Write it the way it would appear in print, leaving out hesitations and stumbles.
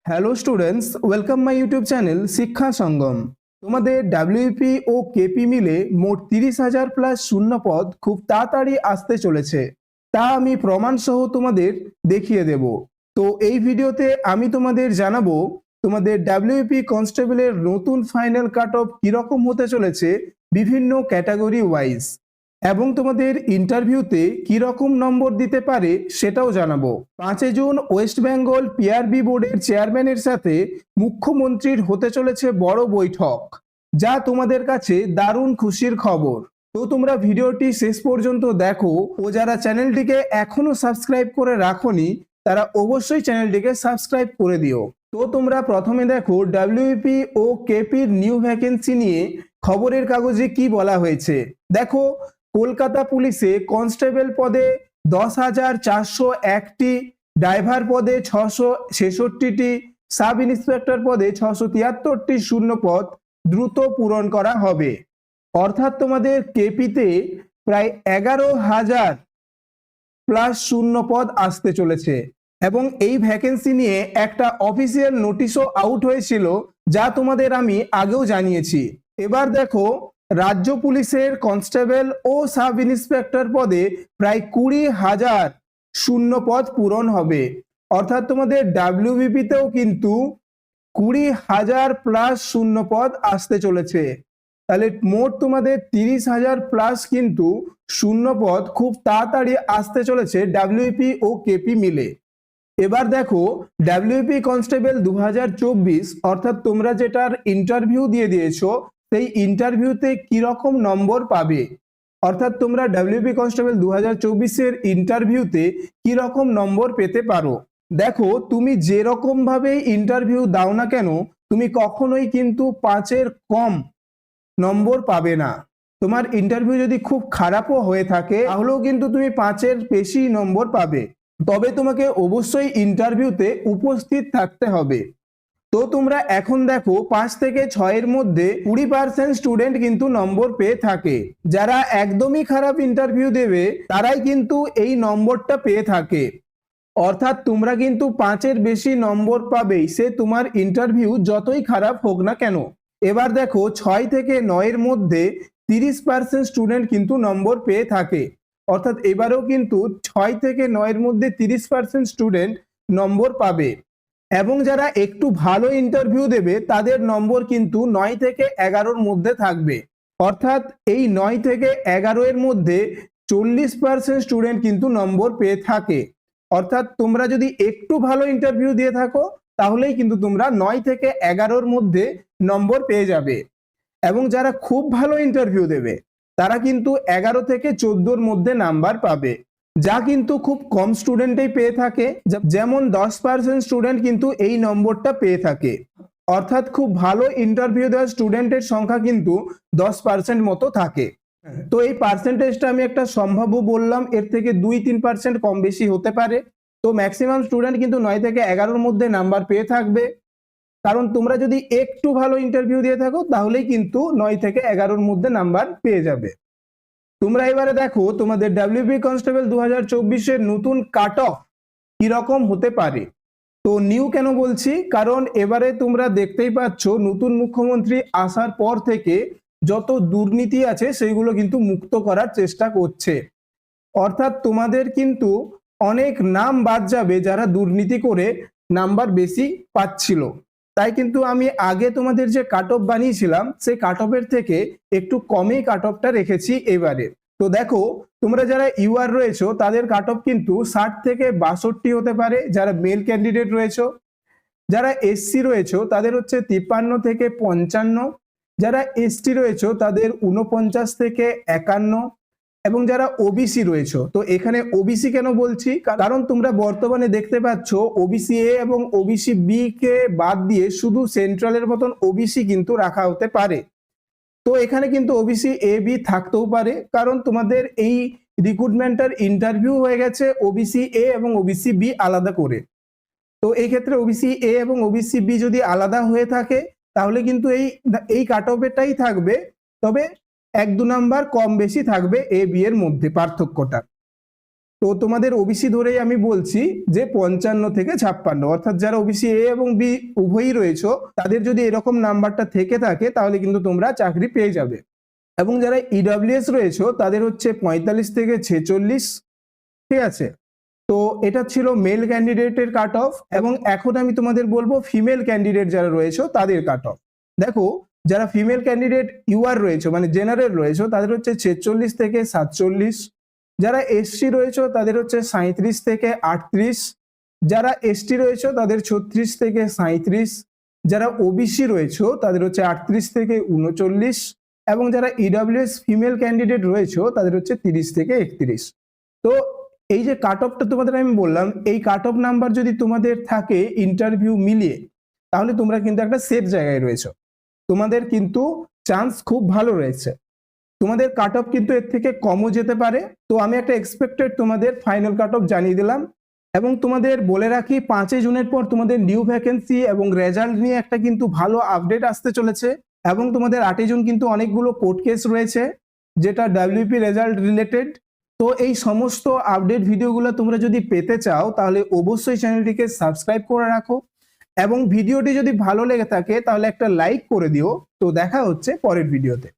Hello students, welcome my YouTube channel শিক্ষা সঙ্গম। তোমাদের WP ও KP মিলে মোট 30,000 প্লাস শূন্য পদ খুব তাড়াতাড়ি আসতে চলেছে, তা আমি প্রমাণ সহ তোমাদের দেখিয়ে দেব। তো এই ভিডিওতে আমি তোমাদের জানাবো তোমাদের ডাব্লিউপি কনস্টেবলের নতুন ফাইনাল কাট অফ কিরকম হতে চলেছে বিভিন্ন ক্যাটাগরি ওয়াইজ, এবং তোমাদের ইন্টারভিউতে কিরকম নম্বর দিতে পারে সেটাও জানাবো। 5 জুন ওয়েস্ট বেঙ্গল পিআরবি বোর্ডের চেয়ারম্যানের সাথে মুখ্যমন্ত্রীর হতে চলেছে বড় বৈঠক, যা তোমাদের কাছে দারুণ খুশির খবর। তো তোমরা ভিডিওটি শেষ পর্যন্ত দেখো, ও যারা চ্যানেলটিকে এখনো সাবস্ক্রাইব করে রাখোনি তারা অবশ্যই চ্যানেলটিকে সাবস্ক্রাইব করে দিও। তো তোমরা প্রথমে দেখো ডাব্লিউপি ও কেপির নিউ ভ্যাকেন্সি নিয়ে খবরের কাগজে কি বলা হয়েছে। দেখো, কলকাতা পুলিশে কনস্টেবল পদে 10,401টি, ড্রাইভার পদে 666টি, সাব ইন্সপেক্টর পদে 673টি শূন্য পদ দ্রুত পূরণ করা হবে। অর্থাৎ তোমাদের কেপিতে প্রায় 11,000 প্লাস শূন্য পদ আসতে চলেছে, এবং এই ভ্যাকেন্সি নিয়ে একটা অফিসিয়াল নোটিশও আউট হয়েছিল, যা তোমাদের আমি আগেও জানিয়েছি। এবার দেখো, রাজ্য পুলিশের কনস্টেবল ও সাব ইন্সপেক্টর পদে প্রায় 20,000 শূন্য পদ পূরণ হবে। অর্থাৎ তোমাদের ডাব্লিউবিপিতেও কিন্তু 20,000 প্লাস শূন্য পদ আসতে চলেছে। তাহলে মোট তোমাদের 30,000 প্লাস কিন্তু শূন্য পদ খুব তাড়াতাড়ি আসতে চলেছে ডাব্লিউপি ও কেপি মিলে। এবার দেখো, ডাব্লিউপি কনস্টেবল 2024 অর্থাৎ তোমরা যেটার ইন্টারভিউ দিয়ে দিয়েছো সেই ইন্টারভিউতে কিরকম নম্বর পাবে, অর্থাৎ তোমরা ডাব্লিউপি কনস্টেবল 2024 ইন্টারভিউতে কিরকম নম্বর পেতে পারো। দেখো, তুমি যেরকম ভাবে ইন্টারভিউ দাও না কেন, তুমি কখনোই কিন্তু 5-এর কম নম্বর পাবে না। তোমার ইন্টারভিউ যদি খুব খারাপও হয়ে থাকে তাহলেও কিন্তু তুমি 5-এর বেশি নম্বর পাবে। তবে তোমাকে অবশ্যই ইন্টারভিউতে উপস্থিত থাকতে হবে। তো তোমরা এখন দেখো, 5 থেকে 6-এর মধ্যে 20% স্টুডেন্ট কিন্তু নম্বর পেয়ে থাকে। যারা একদমই খারাপ ইন্টারভিউ দেবে তারাই কিন্তু এই নম্বরটা পেয়ে থাকে। অর্থাৎ তোমরা কিন্তু 5-এর বেশি নম্বর পাবেই, সে তোমার ইন্টারভিউ যতই খারাপ হোক না কেন। এবার দেখো, 6 থেকে 9-এর মধ্যে 30% স্টুডেন্ট কিন্তু নম্বর পেয়ে থাকে। অর্থাৎ এবারেও কিন্তু 6 থেকে 9-এর মধ্যে 30% স্টুডেন্ট নম্বর পাবে, এবং যারা একটু ভালো ইন্টারভিউ দেবে তাদের নম্বর কিন্তু 9 থেকে 11-এর মধ্যে থাকবে। অর্থাৎ এই 9 থেকে 11-এর মধ্যে 40% স্টুডেন্ট কিন্তু নম্বর পেয়ে থাকে। অর্থাৎ তোমরা যদি একটু ভালো ইন্টারভিউ দিয়ে থাকো তাহলেই কিন্তু তোমরা 9 থেকে 11-এর মধ্যে নম্বর পেয়ে যাবে, এবং যারা খুব ভালো ইন্টারভিউ দেবে তারা কিন্তু 11 থেকে 14-এর মধ্যে নাম্বার পাবে, যা কিন্তু খুব কম স্টুডেন্টই পেয়ে থাকে। যেমন 10% স্টুডেন্ট কিন্তু এই নম্বরটা পেয়ে থাকে। অর্থাৎ খুব ভালো ইন্টারভিউ দেওয়া স্টুডেন্টের সংখ্যা কিন্তু 10% মতো থাকে। তো এই পার্সেন্টেজটা আমি একটা সম্ভাব্য বললাম, এর থেকে 2-3% কম বেশি হতে পারে। তো ম্যাক্সিমাম স্টুডেন্ট কিন্তু 9 থেকে 11-এর মধ্যে নাম্বার পেয়ে থাকবে, কারণ তোমরা যদি একটু ভালো ইন্টারভিউ দিয়ে থাকো তাহলেই কিন্তু 9 থেকে 11-এর মধ্যে নাম্বার পেয়ে যাবে। তোমরা এবারে দেখো, তোমাদের ডাব্লিউপি কনস্টেবল 2024-এর নতুন কাট অফ কিরকম হতে পারে। তো নিউ কেন বলছি, কারণ এবারে তোমরা দেখতেই পাচ্ছ নতুন মুখ্যমন্ত্রী আসার পর থেকে যত দুর্নীতি আছে সেগুলো কিন্তু মুক্ত করার চেষ্টা করছে। অর্থাৎ তোমাদের কিন্তু অনেক নাম বাদ যাবে যারা দুর্নীতি করে নাম্বার বেশি পাচ্ছিল। তাই কিন্তু আমি আগে তোমাদের যে কাট অফ বানিয়েছিলাম সেই কাট অফের থেকে একটু কমই কাট অফটা রেখেছি এবারে। তো দেখো, তোমরা যারা ইউআর রয়েছো তাদের কাট অফ কিন্তু 60 থেকে 62 হতে পারে, যারা মেল ক্যান্ডিডেট রয়েছো। যারা এসসি রয়েছো তাদের হচ্ছে 53 থেকে 55, যারা এসটি রয়েছো তাদের 49 থেকে 51, এবং যারা ওবিসি রয়েছে। তো এখানে ওবিসি কেন বলছি, কারণ তোমরা বর্তমানে দেখতে পাচ্ছ ওবিসি এ এবং ওবিসি বি কে বাদ দিয়ে শুধু সেন্ট্রালের মতন ওবিসি কিন্তু রাখা হতে পারে। তো এখানে কিন্তু ওবিসি এ বি থাকতেও পারে, কারণ তোমাদের এই রিক্রুটমেন্টের ইন্টারভিউ হয়ে গেছে ওবিসি এ এবং ওবিসি বি আলাদা করে। তো এই ক্ষেত্রে ওবিসি এ এবং ওবিসি বি যদি আলাদা হয়ে থাকে তাহলে কিন্তু এই কাট অফেরটাই থাকবে, তবে 1-2 নাম্বার কম বেশি থাকবে এ বি এর মধ্যে পার্থক্যটা। তো তোমাদের ওবিসি ধরেই আমি বলছি যে 55 থেকে 56, অর্থাৎ যারা ওবিসি এ এবং বি উভয়ই রয়েছে তাদের যদি এরকম নাম্বারটা থেকে থাকে তাহলে কিন্তু তোমরা চাকরি পেয়ে যাবে। এবং যারা ইডব্লিউএস রয়েছে তাদের হচ্ছে 45 থেকে 46, ঠিক আছে। তো এটা ছিল মেল ক্যান্ডিডেটের কাট অফ, এবং এখন আমি তোমাদের বলবো ফিমেল ক্যান্ডিডেট যারা রয়েছে তাদের কাট অফ। দেখো, যারা ফিমেল ক্যান্ডিডেট ইউআর রয়েছে মানে জেনারেল রয়েছে তাদের হচ্ছে 46 থেকে 47, যারা এসসি রয়েছে তাদের হচ্ছে 37 থেকে 38, যারা এসটি রয়েছে তাদের 36 থেকে 37, যারা ওবিসি রয়েছে তাদের হচ্ছে 38 থেকে 39, এবং যারা ইডব্লিউএস ফিমেল ক্যান্ডিডেট রয়েছে তাদের হচ্ছে 30 থেকে 31। তো এই যে কাট অফটা তোমাদের আমি বললাম, এই কাট অফ নাম্বার যদি তোমাদের থাকে ইন্টারভিউ মিলিয়ে তাহলে তোমরা কিন্তু একটা সেফ জায়গায় রয়েছে, তোমাদের কিন্তু চান্স খুব ভালো রয়েছে। তোমাদের কাট অফ কিন্তু এর থেকে কমও যেতে পারে। তো আমি একটা এক্সপেক্টেড তোমাদের ফাইনাল কাট অফ জানিয়ে দিলাম, এবং তোমাদের বলে রাখি 5 জুনের পর তোমাদের নিউ ভ্যাকেন্সি এবং রেজাল্ট নিয়ে একটা কিন্তু ভালো আপডেট আসতে চলেছে, এবং তোমাদের 8 জুন কিন্তু অনেকগুলো কোর্ট কেস রয়েছে যেটা ডাব্লিউপি রেজাল্ট রিলেটেড। তো এই সমস্ত আপডেট ভিডিওগুলো তোমরা যদি পেতে চাও তাহলে অবশ্যই চ্যানেলটিকে সাবস্ক্রাইব করে রাখো, এবং ভিডিওটি যদি ভালো লেগে থাকে তাহলে একটা লাইক করে দিও। তো দেখা হচ্ছে পরের ভিডিওতে।